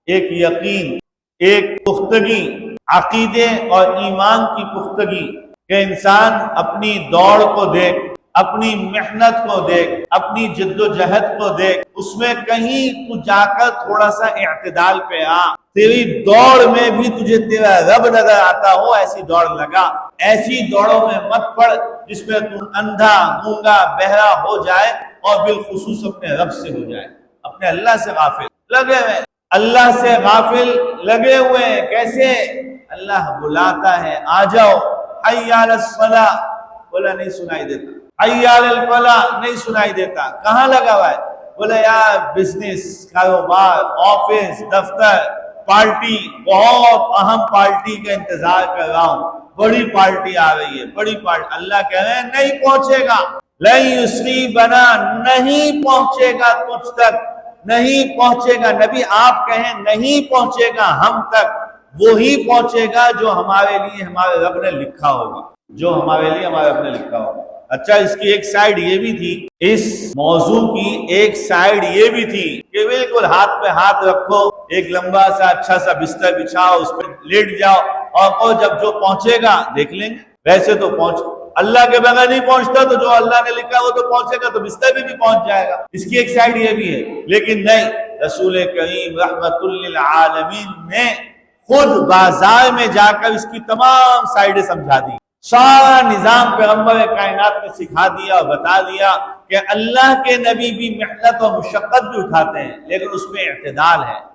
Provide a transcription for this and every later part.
ایک یقین، ایک پختگی، عقیدے اور ایمان کی پختگی کہ انسان اپنی دوڑ کو دیکھ، اپنی محنت کو دیکھ، اپنی جد و جہد کو دیکھ، اس میں کہیں تو جا کر تھوڑا سا اعتدال پہ آ، تیری دوڑ میں بھی تجھے تیرا رب نظر آتا ہو، ایسی دوڑ لگا۔ ایسی دوڑوں میں مت پڑ جس میں تو اندھا، گونگا، بہرا ہو جائے اور بالخصوص اپنے رب سے ہو جائے، اپنے اللہ سے غافل لگے ہوئے، اللہ سے غافل لگے ہوئے ہیں۔ کیسے؟ اللہ بلاتا ہے، آ جاؤ، حی علی الصلاۃ، بولا نہیں سنائی دیتا، حی علی الفلاح نہیں سنائی دیتا، کہاں لگا ہوا ہے؟ بولا یار بزنس، کاروبار، آفس، دفتر، پارٹی، بہت اہم پارٹی کا انتظار کر رہا ہوں، بڑی پارٹی آ رہی ہے، بڑی پارٹی۔ اللہ کہہ رہے ہیں نہیں پہنچے گا، لن یصیبنا، نہیں پہنچے گا تجھ تک، نہیں پہنچے گا۔ نبی آپ کہیں نہیں پہنچے گا ہم تک، وہی پہنچے گا جو ہمارے لیے ہمارے رب نے لکھا ہوگا، جو ہمارے لیے ہمارے رب نے لکھا ہوگا۔ اچھا، اس کی ایک سائیڈ یہ بھی تھی، اس موضوع کی ایک سائیڈ یہ بھی تھی کہ بالکل ہاتھ پہ ہاتھ رکھو، ایک لمبا سا اچھا سا بستر بچھاؤ، اس پہ لیٹ جاؤ اور جب جو پہنچے گا دیکھ لیں گے۔ ویسے تو پہنچ اللہ کے بغیر نہیں پہنچتا، تو جو اللہ نے لکھا وہ تو پہنچے گا، تو بستر بھی پہنچ جائے گا۔ اس کی ایک سائیڈ یہ بھی ہے، لیکن نہیں، رسول کریم رحمت للعالمین نے خود بازار میں جا کر اس کی تمام سائیڈیں سمجھا دی، سارا نظام پیغمبر کائنات نے سکھا دیا اور بتا دیا کہ اللہ کے نبی بھی محنت اور مشقت بھی اٹھاتے ہیں، لیکن اس میں اعتدال ہے۔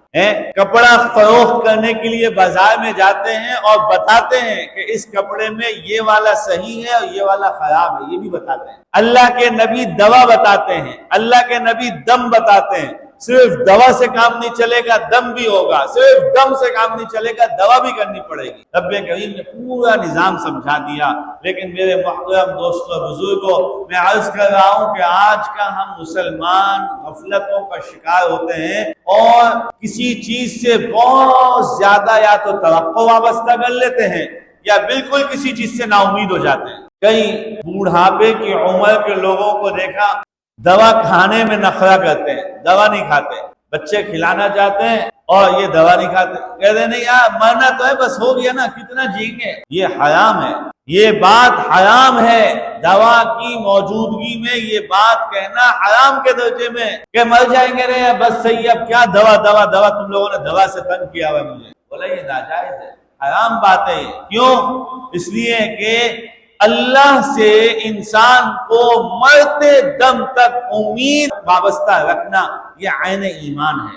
کپڑا فروخت کرنے کے لیے بازار میں جاتے ہیں اور بتاتے ہیں کہ اس کپڑے میں یہ والا صحیح ہے اور یہ والا خراب ہے، یہ بھی بتاتے ہیں۔ اللہ کے نبی دوا بتاتے ہیں، اللہ کے نبی دم بتاتے ہیں۔ صرف دوا سے کام نہیں چلے گا، دم بھی ہوگا، صرف دم سے کام نہیں چلے گا، دوا بھی کرنی پڑے گی۔ رب کریم نے پورا نظام سمجھا دیا۔ لیکن میرے محترم دوستوں بزرگوں، میں عرض کر رہا ہوں کہ آج کا ہم مسلمان غفلتوں کا شکار ہوتے ہیں اور کسی چیز سے بہت زیادہ یا تو توقع وابستہ کر لیتے ہیں یا بالکل کسی چیز سے نا امید ہو جاتے ہیں۔ کئی بوڑھاپے کی عمر کے لوگوں کو دیکھا دوا کھانے میں نخرہ کرتے ہیں، دوا نہیں کھاتے، بچے کھلانا چاہتے ہیں اور یہ دوا نہیں کھاتے، کہتے ہیں نہیں یار مرنا تو ہے، بس ہو گیا نا، کتنا جئیں گے۔ یہ حرام ہے، یہ بات حرام ہے، دوا کی موجودگی میں یہ بات کہنا حرام کے درجے میں کہ مر جائیں گے رے، بس صحیح، اب کیا دوا دوا دوا، تم لوگوں نے دوا سے تنگ کیا ہوا مجھے۔ بولا یہ ناجائز ہے، حرام بات ہے۔ کیوں؟ اس لیے کہ اللہ سے انسان کو مرتے دم تک امید وابستہ رکھنا یہ عین ایمان ہے۔